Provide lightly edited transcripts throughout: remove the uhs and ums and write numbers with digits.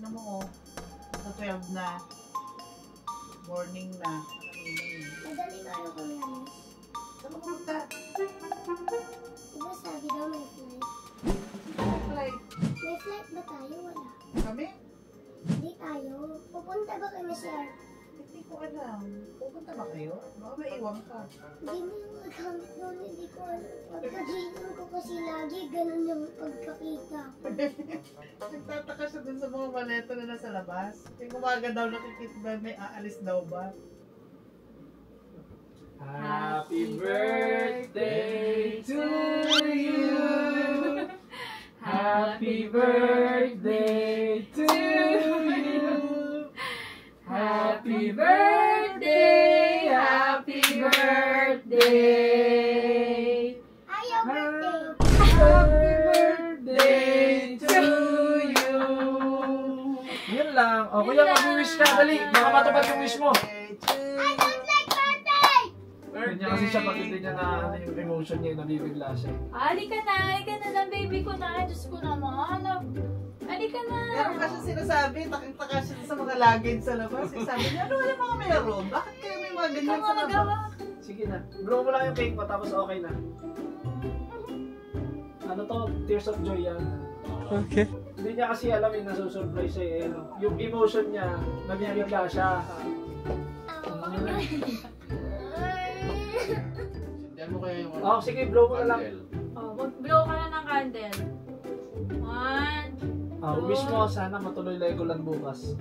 Tignan mo, oh. Sa 12 na. Morning na. Madaling araw kami, Amis. Saan mo pumunta? Diba sabi daw may flight? May flight. May flight ba tayo? Wala. Kami? Hindi tayo. Pupunta ba kami sa Hindi ko alam. Pupunta ba kayo? Baka maiwan ka. Hindi mo yung magamit doon. Hindi ko alam. Pagkagising ko kasi lagi ganun yung pagkakita. Nagtataka siya dun sa mga maleta na nasa labas. Yung umaga daw nakikita ba may aalis daw ba? Happy birthday to you. Happy birthday to you. Happy birthday, happy birthday. Ayaw birthday. Happy birthday to you. Yun lang. O kuya, mag-wish ka. Dali, baka matupad yung wish mo. I don't like birthday! Ganyan kasi siya pag hindi niya na ano yung emotion niya, nabibigla siya. Halika na lang baby ko na. Diyos ko naman. Halika na. Meron kasi sinasabi, takang-taka siya sa mga luggage sa labas. Eh, sabi niya, ano yung mga meron? Bakit kayo may mga ganyan sa labas? Sige na. Blow mo lang yung cake mo tapos okay na. Ano to? Tears of joy yan. Okay. Hindi niya kasi alam yung nasusurprise siya eh. Yung emotion niya, nabibigla siya. Sindihan mo kaya yung Oh, sige, blow mo na lang. Oh, mag-blow ka na ng candle. 1, Wish mo sana matuloy Legoland bukas.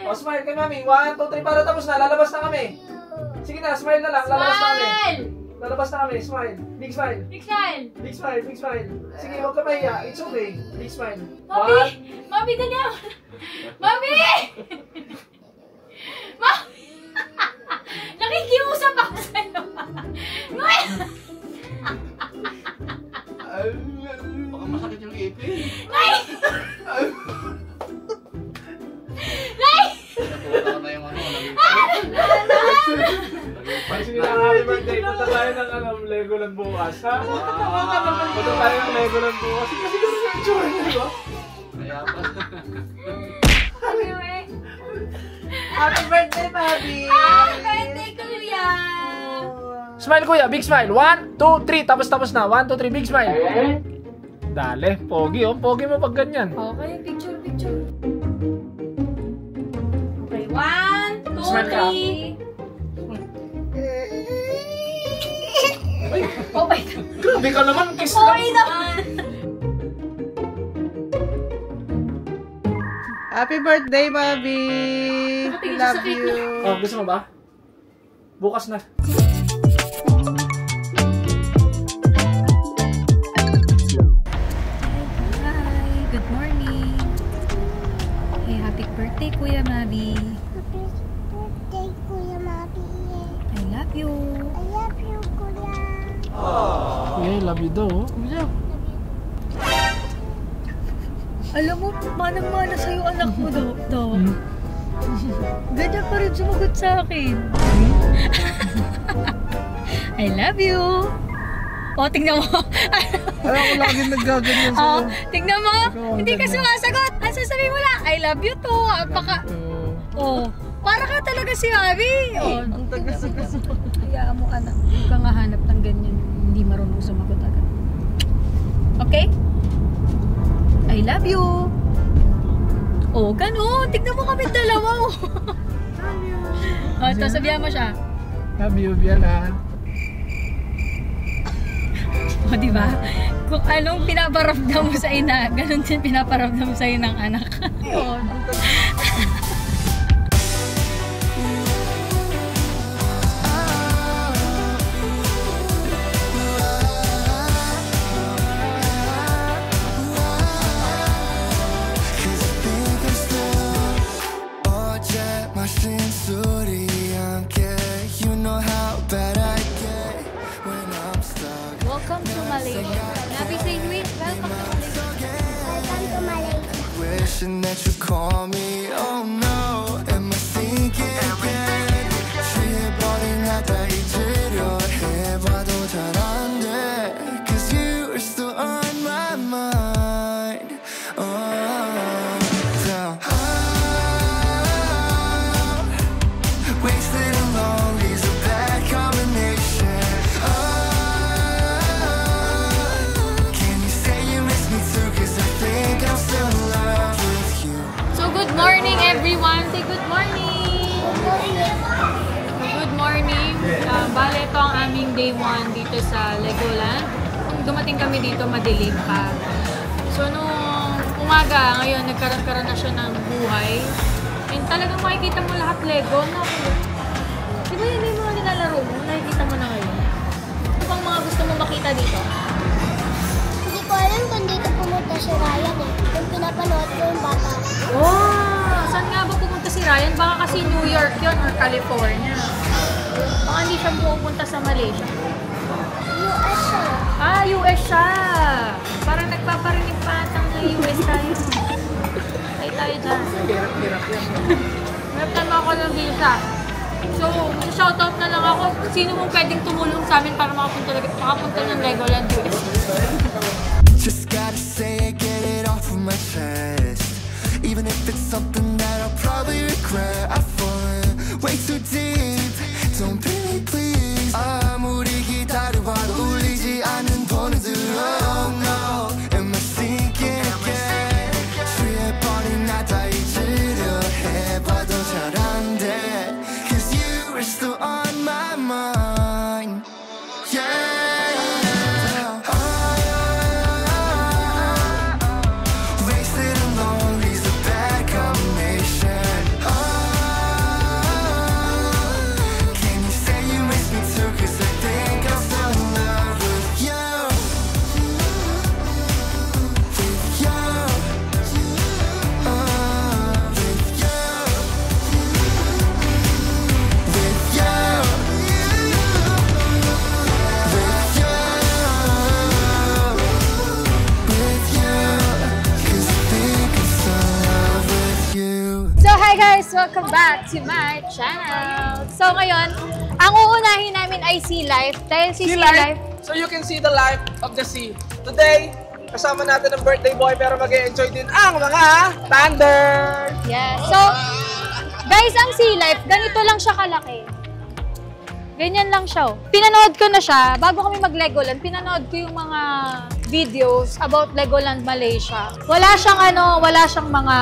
Oh, smile kay mami. 1, 2, 3, para tapos na. Lalabas na kami. Sige na, smile na lang. Lalabas na kami. Smile! Lalabas na kami. Smile. Big smile. Big smile! Big smile. Big smile. Sige, huwag ka mahiya. It's okay. Big smile. Mami! Mami, dali ako! Mami! Mami! Nakikiusap ako sa'yo! Mami! baka masakit yung ipin. Nay! Nay! Natuwa na yung ano. Sige na, happy birthday. Punta tayo ng Legoland bukas, ha? Punta tayo ng Legoland bukas. Kasi siguro yung itsura niya, di ba? Kaya pa. Happy birthday, Bobby! Happy birthday, Kuya! Smile, kuya. Big smile. 1, 2, 3. Tapos na. 1, 2, 3. Big smile. Dale. Pogi, oh. Pogi mo pag ganyan. Okay, picture. Okay, 1, 2, Smile ka. 3. Oh my God. Grabe ka naman. Kiss Okay lang. naman. Happy birthday, Bobby! We love siya sa you! Oh, gusto mo ba? Bukas na. Hi, good morning. Hey, happy birthday, Kuya Mabi. Happy birthday, Kuya Mabi. I love you. I love you, Kuya. Kuya, love you daw. Alam mo, manang-mana sa'yo anak mo daw. Ganyan pa rin sumagot sa akin. I love you. O, tingnan mo. Alam ko lagi naggaganyan O, sa'yo. tingnan mo. Hindi ka sumasagot. Ang sasabihin mo lang, I love you too. Para ka talaga si Abby. Ang tagas-tagas mo. Hayaan mo anak. Huwag kang hahanap ng ganyan. Hindi marunong sumagot agad. Okay? I love you. Oh, ganun. Tignan mo kami dalawa. Oh, tapos sabihan mo siya. Love you, Biana. O, di ba? Kung anong pinaparamdam mo sa ina, ganun din pinaparamdam sa'yo ng anak. Yun. Welcome to Malaysia. Nabi say wait, welcome to Malaysia. Welcome to Malaysia. Wishing that you call me, oh no, am I thinking again? 취해버린 나다 잊으려 해봐도 bale ito ang aming day 1 dito sa Legoland. Dumating kami dito, madilim pa. So, nung umaga, ngayon, nagkaroon na siya ng buhay. And talagang makikita mo lahat Lego. Di ba yun yung mga nilalaro mo? Nakikita mo na ngayon. Ano bang mga gusto mo makita dito? Hindi ko alam kung dito pumunta si Ryan eh. Kung pinapanood ko yung bata. Wow! Saan nga ba pumunta si Ryan? Baka kasi New York yun or California. Baka hindi siya pupunta sa Malaysia. US siya. Ah, US siya! Parang nagpaparinig pa atang na US tayo. Tayo dyan. Hirap yan. Naptan mo ako ng visa. So, shoutout na lang ako. Sino mong pwedeng tumulong sa amin para makapunta ng Legoland US? Just gotta say it, get it off of my chest. Even if it's something that I'll probably regret. I've fallen way too deep. Don't pity me, please. 아무리 기다려봐도 울리지 않는 번호들. Oh no, am I sinking again? 취해버린 나 다 잊으려 해봐도 잘 안 돼. Cause you are still on my mind. Yeah. Welcome back to my channel. So ngayon, ang uunahin namin ay Sea Life. Dahil si Sea Life, so you can see the life of the sea. Today, kasama natin ang birthday boy pero mag-e-enjoy din ang mga thunder. yeah. So, guys, ang Sea Life, ganito lang siya kalaki. Ganyan lang siya. Pinanood ko na siya, bago kami mag-Legoland, pinanood ko yung mga videos about Legoland Malaysia. Wala siyang mga,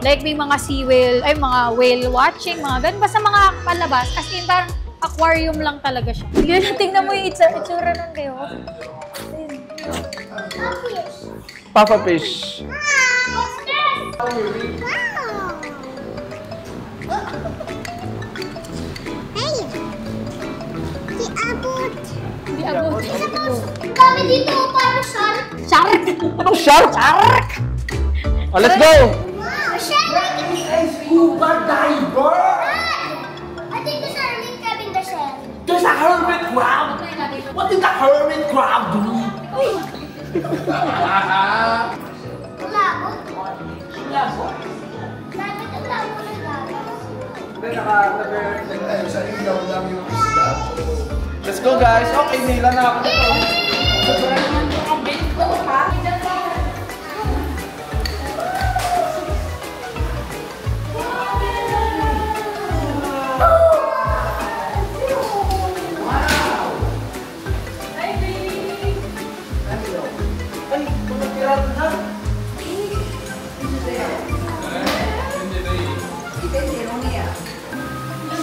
like may mga sea whale, ay mga whale watching, mga ganun. Basta mga palabas, as in parang aquarium lang talaga siya. Yan, tingnan mo yung itsura nun kayo. Papa fish. Di abot. Kami dito para shark. Shark! Anong shark? Shark! Oh, let's go! Wow, shark! Scuba diver! I think the shark is Kevin the shark. There's a hermit crab! What did the hermit crab do? Labot? Labot? Labot ang labot ng labot. Let's go guys! Okay, nila na ako dito.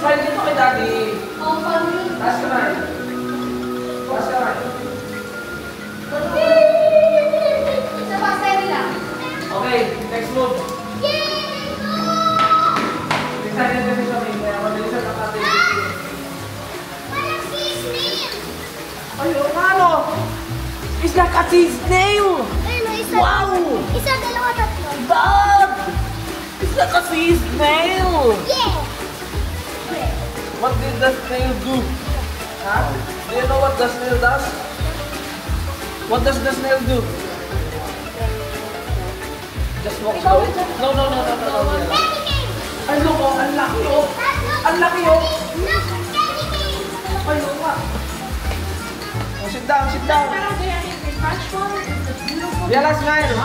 Smile dito kay Daddy. Taas ka na. Taas ka na. Okay, next move. Excited kasi kami. Kaya mabilisan ang ating video. Parang sea snail. Ayun, ano? Is that a sea snail? Ayun, isa. Wow! Isa, dalawa, tatlo. Dad! Is that a sea snail? Yeah! What did the snail do? Huh? Do you know what the snail does? What does the snail do? Just walk slow. No. Candy cane! Ay, look, oh, ang laki, oh. Ang laki, oh. No, candy cane! Ay, look, ah. Oh, sit down, sit down. Bella, smile.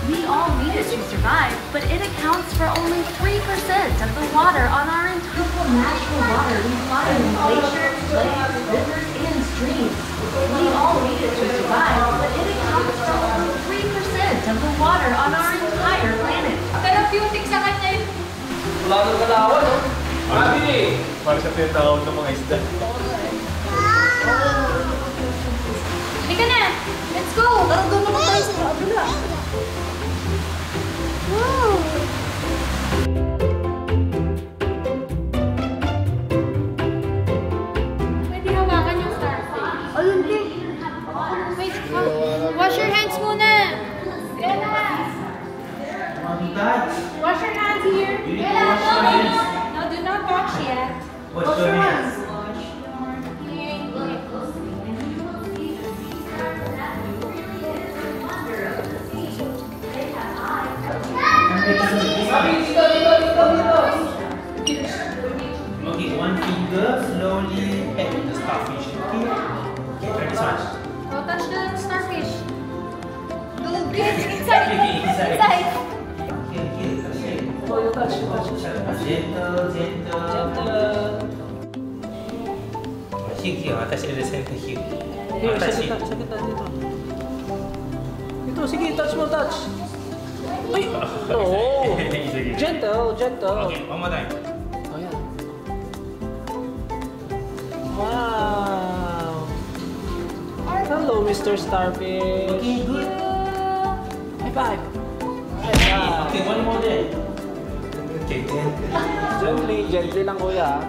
We all need it to survive, but it accounts for only 3% of the water on our entire natural water. We find in glaciers, lakes, rivers, and streams. We all need it to survive, but it accounts for only 3% of the water on our entire planet. Therapeutic sa kanya yun. Wala nang galawan, oh. Mami! Para sa tinatawag ng mga isda. Halika na! Let's go! Tara, doon naman tayo sa kabila. Wow! Pwede hawakan yung starfish. Ayun, di. Wait, wash your hands muna! Bella! Wash your hands here! Bella, no, do not wash yet. Wash your hands. Okay, one finger, slowly pet the starfish. Okay? Okay, try this one. Oh, touch the starfish. No, Yes, inside! Inside! Okay, okay, touch it. Oh, you touch, you touch. Gentle, gentle. Gentle. Here, touch at the center here. Here, Touch sa it. kita dito. Ito, sige, touch mo, touch. Ay! Oh! Sige. Gentle, gentle. Okay, one more time. Oh, yan. Wow! Hello, Mr. Starfish. Okay, good. High five. High five. Okay, one more then. Okay, gentle. Gently, gently lang kuya.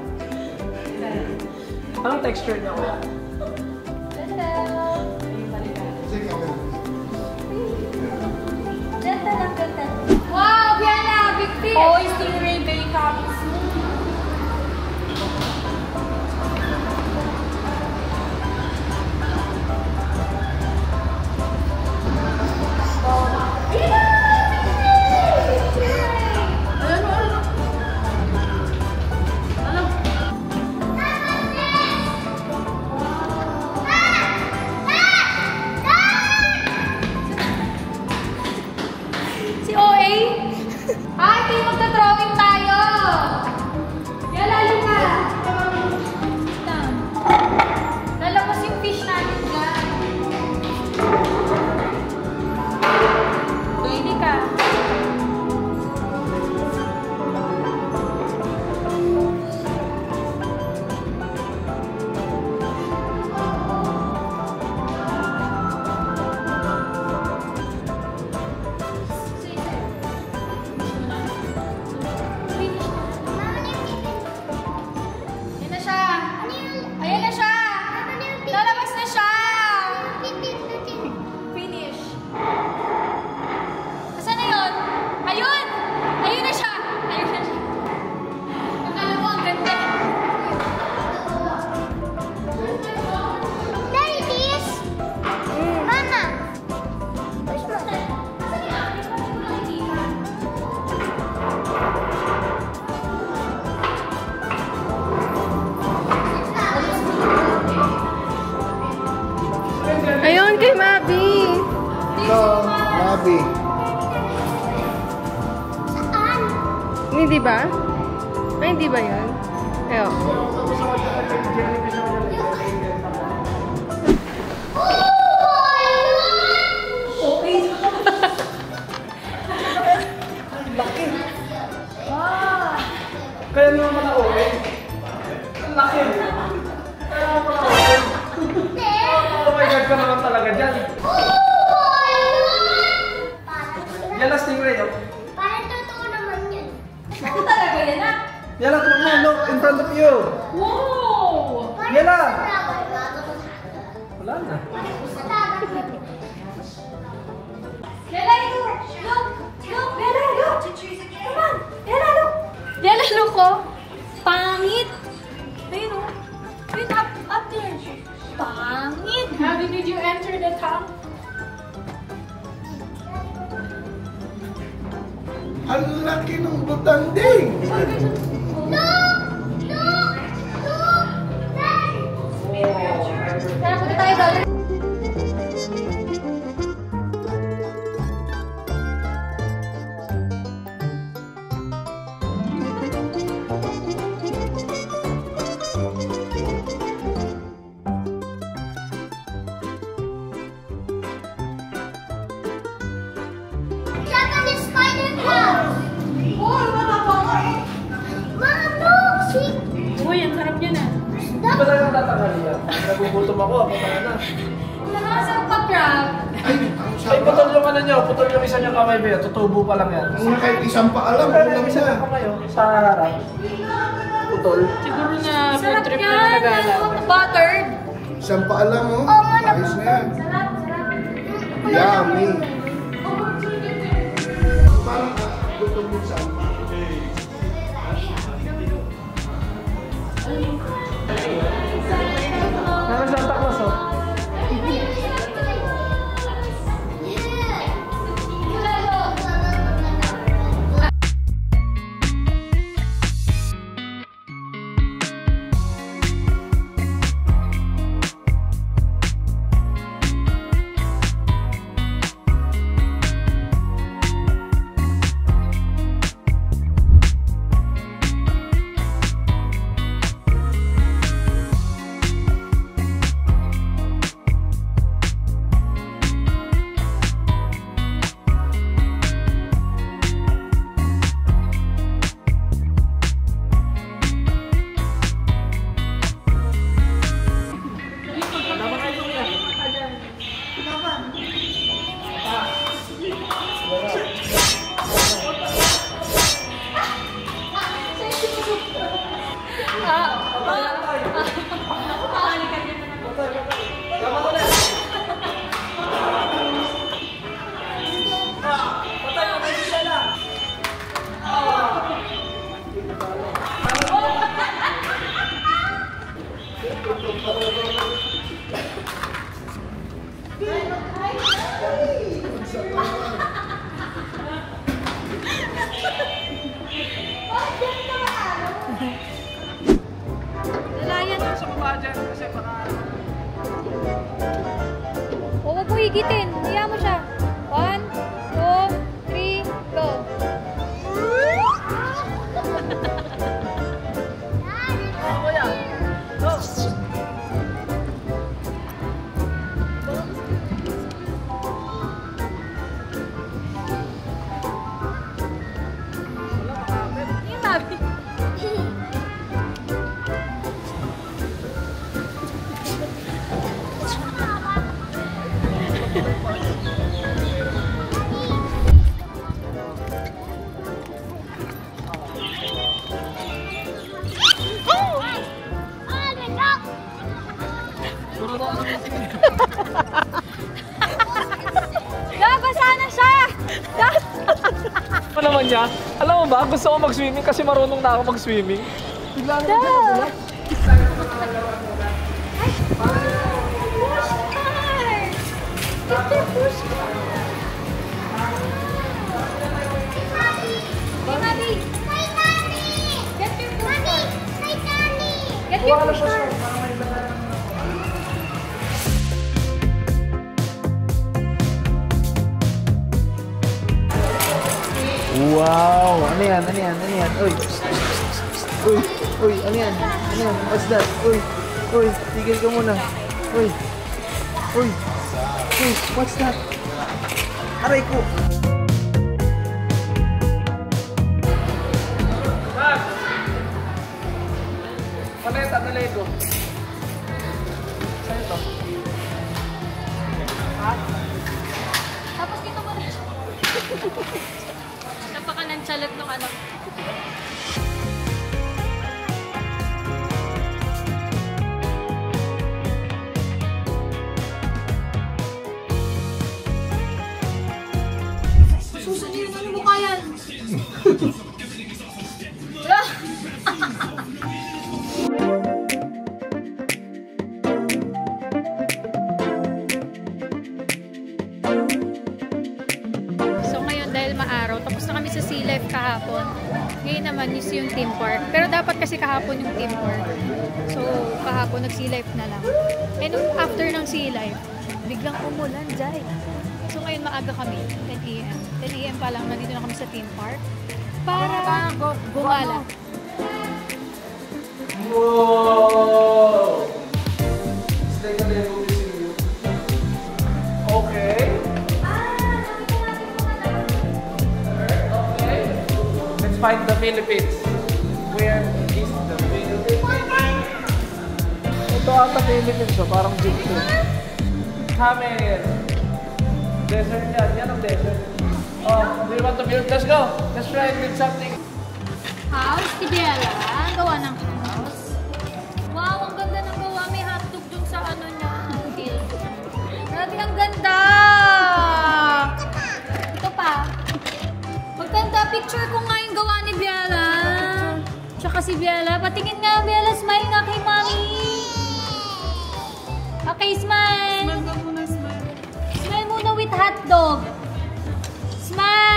Anong texture niya kuya? Gentle lang, gentle. Wow, Bianca, big fish! Oh, yung stingray very coming soon. Si OA? Ay, kayo magta-drawing tayo! Kaya lalo ka! Lalabas yung fish natin dyan. Pwede ka. Ayan na siya! Ayan na siya! Lalabas na siya! Finish. Asan na yun? Ayun! Ayun na siya! Ayun na siya. Akala mo ang ganda. There it is. Mama. Push mo. Ayun kay Mabi. Hello, Mabi. Saan? Hindi ba? Ay, hindi ba yan? Ayo. Kaya naman na okay. Ang laki. Kaya naman na okay. Oh my God ka naman talaga dyan. Yan ang stingray. Oh. Parang totoo naman yun. Ako talaga yan ah! Yala, come on, look in front of you. Wow! Yala. Wala na. Bella, look! Look! Look! Bella, look! Come on! Bella, look! Bella, look ko! Pangit! Ayun o. Wait, up there. Pangit! How did you enter the top? Ang laki ng butanding. Tara, punta tayo doon. Japanese spider crab. Oh, wala pa nga eh. Iya. Nagugutom ako na. Nakasarap pa, crab. Ay, ang Ay, sarap. putol yung ano nyo, putol yung isa niyang kamay ba? Tutubo pa lang yan. Ang kahit isang paalam, Pero ulam yung isa na. niyang kamay, sa harap. Putol. Siguro na Sarap trip na yan. nagala. Buttered. Isang paalam, oh. Oo nga, Ayos na yan. Sarap, sarap. Yummy. Parang gutom mo sa Meron Santa Claus, oh. Lalayan. Sa baba dyan, kasi baka... Huwag mo higitin. Hiya mo siya. 1, 2, 3, go. Kuya, go! Yung tabi. Basa na siya! Ano naman niya? Alam mo ba, gusto ko mag-swimming kasi marunong na ako mag-swimming. Bigla na nagulat. Push card! Get your push card! Hey, Mabi! Get your push card! Get your push card! Wow! Ano yan? Ano yan? Ano yan? Uy! Uy! Uy! Ano yan? Ano yan? What's that? Uy! Uy! Tigil ka muna! Uy! Uy! Uy! What's that? Aray ko! Max! Paleta na Lego. Saan ito? Ha? Tapos dito mo na. Napaka-nonchalant nung anak. Susunod ano mo kaya? So ngayon dahil maaraw, tapos na kami sa Sea Life kahapon. Ngayon naman is yung theme park. Pero dapat kasi kahapon yung theme park. So kahapon nag-Sea Life na lang. And after ng Sea Life, biglang umulan, Jai. So ngayon maaga kami, 10 a.m. 10 a.m. pa lang, nandito na kami sa theme park. Para gumala. Whoa! It's like a Lego missing you. Okay. Okay. Let's find the Philippines. Where is the Philippines? Ito ata Philippines, so parang jeep to. Camel. Desert yan. Yan ang desert. Oh, do you want to build? Let's go. Let's try and build something. House, si Biela. Gawa ng house. Wow, ang ganda ng gawa. May hotdog dun sa ano niya. Grabe, ang ganda! Ito pa. Maganda. Picture ko nga yung gawa ni Biela. Tsaka si Biela. Patingin nga, Biela. Smile nga kay Mami. Okay, smile. Smile ka muna, smile. Smile muna with hotdog. Smile!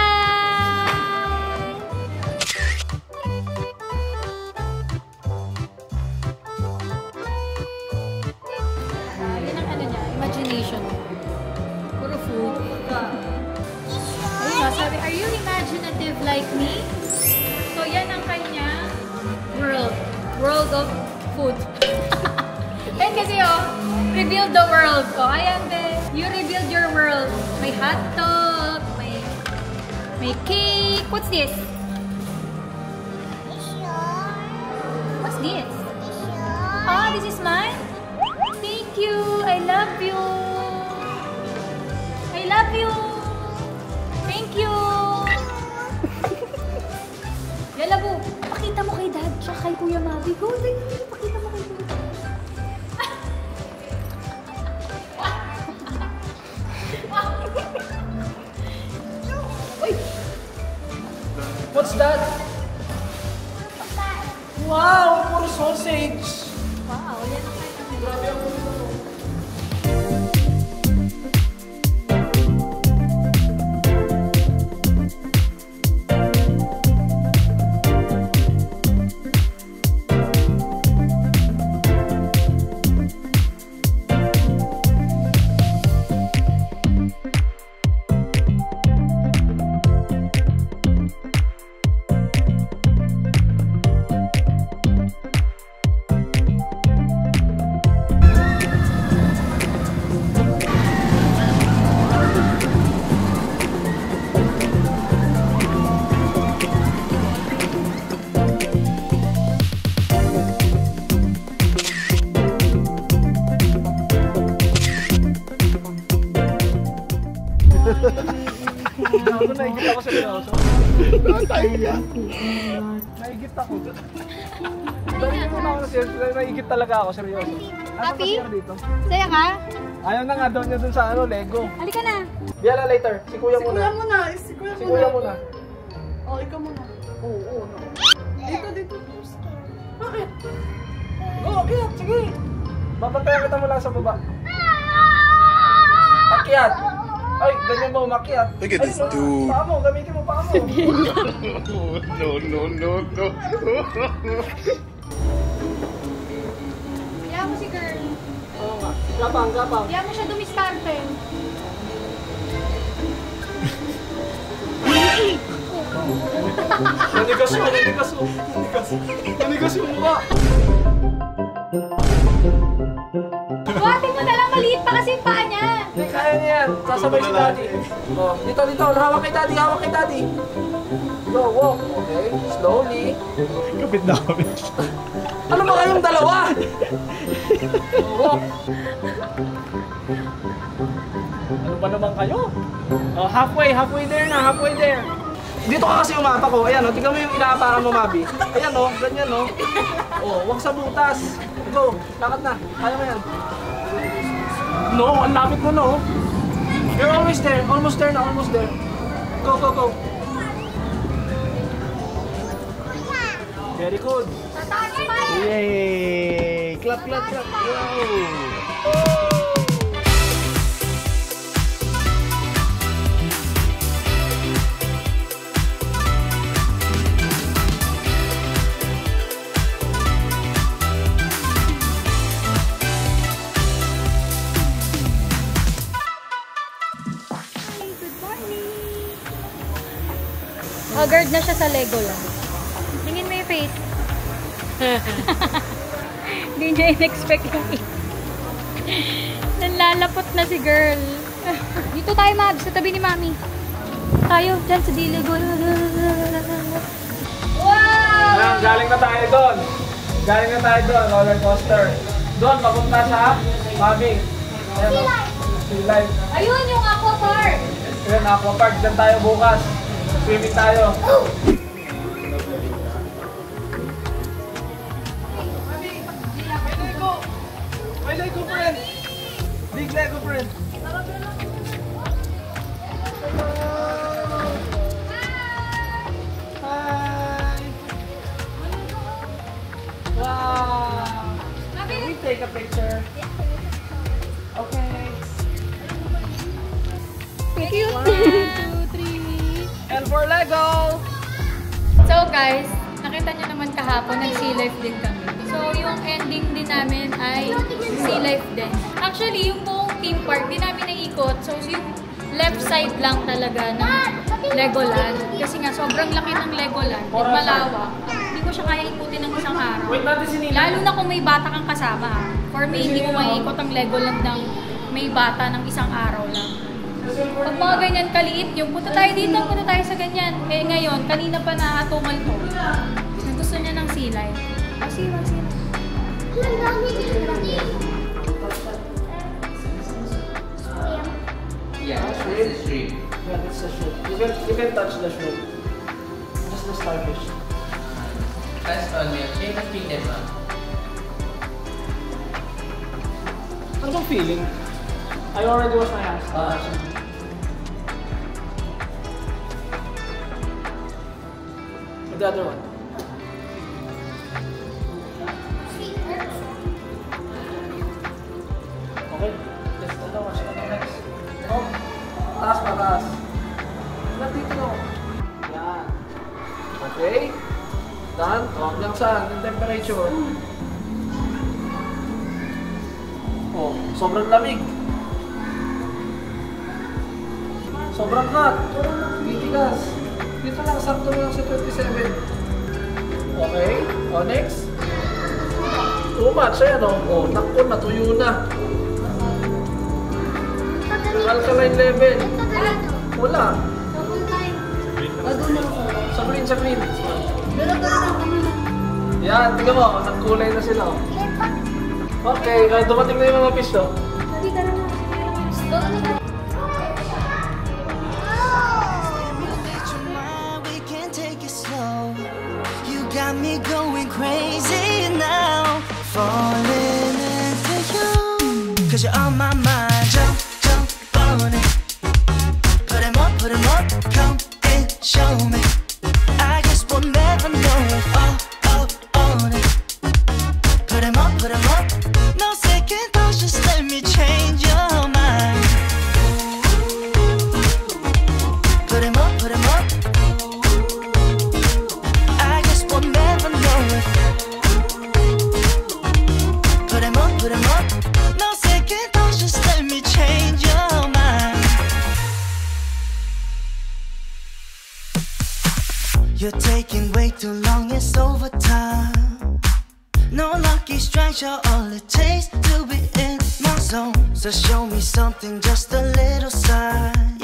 Yan ang ano niya, imagination. Puro food. Ayun nga, sabi, are you imaginative like me? So yan ang kanya world. World of food. Yan kasi reveal the world. Ayan din. You revealed your world. May hotdog, may cake. What's this? What's this? Ah, this is mine? Thank you. I love you. I love you. Thank you. Yalabu, pakita mo kay Dad tsaka kay Kuya Mabi. Go, pakita mo kay Dad. What's that? Wow, puro sausage. Wow, yan ang kanya. Grabe ang puro. Ako naigit ako seryoso. Naigit ako. Dali mo na ako na seryoso. Naigit talaga ako seryoso. Papi? Dito? Saya ka? Ayaw na nga daw niya dun sa Lego. Halika na. Biala later. Si Kuya muna. Kuya muna. Si Kuya Si Kuya muna. Oh, ikaw muna. Oo. Dito. Bakit? Oh, okay. Sige. Babantayan kita mula sa baba. Akyat. Ay, ganyan ba umakyat? Look at this dude. Paa mo, gamitin mo paa mo. No. Kaya mo si girl. Oo nga. Gapang. Kaya mo siya dumiskarte. Nanigas yung mukha. Buhatin mo na lang, maliit pa kasi yung paa niya. Hindi, kaya niya yan. Sasabay si Daddy. Oh, dito. Hawak kay Daddy. Go, walk. Okay, slowly. Kapit na kami. Ano ba kayong dalawa? Walk. Ano ba naman kayo? Oh, halfway there na, halfway there. Dito ka kasi umapak ko. Ayan, tingnan mo yung inaapakan mo, Mabi. Ayan, ganyan, huwag sa butas. Go, lakad na. Kaya mo yan. No, ang lapit mo, no? You're always there. Almost there. Go. Very good. Tataas pa. Yay! Clap. Wow! Haggard na siya sa Lego lang. Tingin mo yung face. Hindi niya in-expect yung nanlalapot na si girl. Dito tayo, Mabs, sa tabi ni Mami. Tayo, dyan sa Lego. Wow! Galing na tayo doon. Roller coaster. Doon, papunta sa Mami. Ayan o. Sea Life. Ayun, yung aqua park. Ayan, Aqua Park. Diyan tayo bukas. Swimming tayo. May Lego, friend. Big Lego, friend. Hi. Wow. Can we take a picture? Okay. Thank you. 1, 2, 3. And for Lego. So guys, nakita nyo naman kahapon, nag-sea life din kami. So yung ending din namin ay sea life din. Actually, yung buong theme park, di namin naikot. So yung left side lang talaga ng Legoland. Kasi nga, sobrang laki ng Legoland. At malawak. Hindi ko siya kaya ikutin ng isang araw. Wait natin si Nina. Lalo na kung may bata kang kasama. For me, hindi mo maiikot ang Legoland ng may bata ng isang araw lang. Pag mga ganyan kaliit yung punta tayo dito, punta tayo sa ganyan. Eh ngayon, kanina pa nakatungal ko. Gusto niya ng sea life. Oh, sea life. Yeah, this is shrimp. Yeah, that's the shrimp. You can touch the shrimp. Just the starfish. That's on me. You can feed them up. Ano bang feeling? I already washed my hands. The other one. Okay. Let's go watch the next. Oh, taas pa, taas. Not dito no. Yan. Okay. Done. Oh, hanggang saan? Yung temperature. Oh, sobrang lamig. Sobrang hot. Titigas. Dito lang, sakto lang sa 27. Okay. Oh, next. Too much. Ayan o. Oh, nakpo, natuyo na. Alkaline level. Wala. Sa green, sa green. Yan, tingnan mo. Nagkulay na sila. Okay, dumating na yung mga fish, oh. Got me going crazy now, falling into you, 'cause you're on my mind. Jump, jump on it. Put 'em up, come and show me. I guess we'll never know it. Oh, on it. Put 'em up, no second thoughts, just let me change your mind. Put 'em up. Put 'em up, no second thoughts, just let me change your mind. You're taking way too long, it's overtime. No lucky strikes, you're all it takes to be in my zone. So show me something, just a little sign.